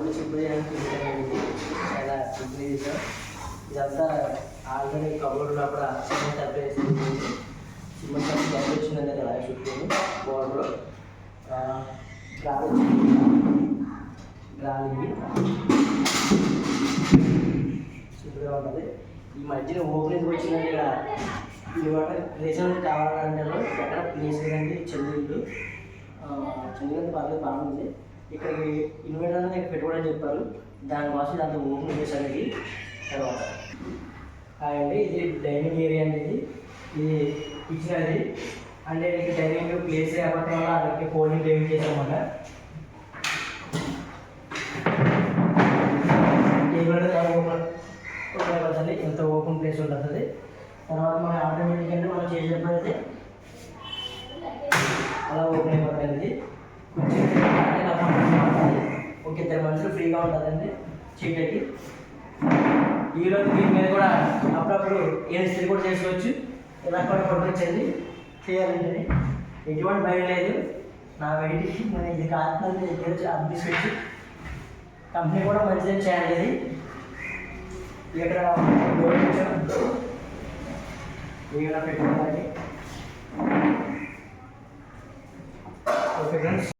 Board simple చేయడానికి చాలా simple చేసాం. ఇదంతా ఆల్రెడీ కబోర్డ్ లోపల సిమెంట్ అప్లేసి సిమెంట్ అప్లేషన్ అనేది అలా చుట్టూ బోర్డులో గాలి సింపుల్గా ఉంటుంది. ఈ మధ్యన ఓపెనింగ్ వచ్చిందంటే ఇక్కడ ఇవాళ రీజన్ కావాలంటే ఎక్కడ ప్లేస్ లేదండి. చెల్లిళ్ళు పర్లేదు బాగుంది. ఇక్కడికి ఇన్వర్టర్ అనేది ఇక్కడ పెట్టుకోవడానికి చెప్పారు. దానికోసం ఇదంతా ఓపెన్ చేశాను. ఇది తర్వాత అండి ఇది డైనింగ్ ఏరియా అనేది ఇది కిచెన్ అది అంటే డైనింగ్ ప్లేస్ లేకపోవడం వల్ల అలాగే కోల్డింగ్ టేబుల్ చేసామన్నమాట. టేబుల్ ఓపెన్ ఎంత ఓపెన్ ప్లేస్ ఉంటుంది. తర్వాత మనం ఆటోమేటిక్ అంటే మనం చేసేటప్పుడైతే అలా ఓపెన్ అయిపోతుంది. ఒక ఇద్దరు మనుషులు ఫ్రీగా ఉంటుందండి చీకటి. ఈరోజు దీని మీద కూడా అప్పుడప్పుడు ఏం కూడా చేసుకోవచ్చు. ఇలా కూడా పట్టుకొచ్చండి చేయాలంటే ఎటువంటి భయం లేదు. నా వెయిట్కి నేను ఇది కాకుండా తీసుకొచ్చి కంపెనీ కూడా మంచిగా చేయాలి. ఇక్కడ పెట్టుకోవాలి.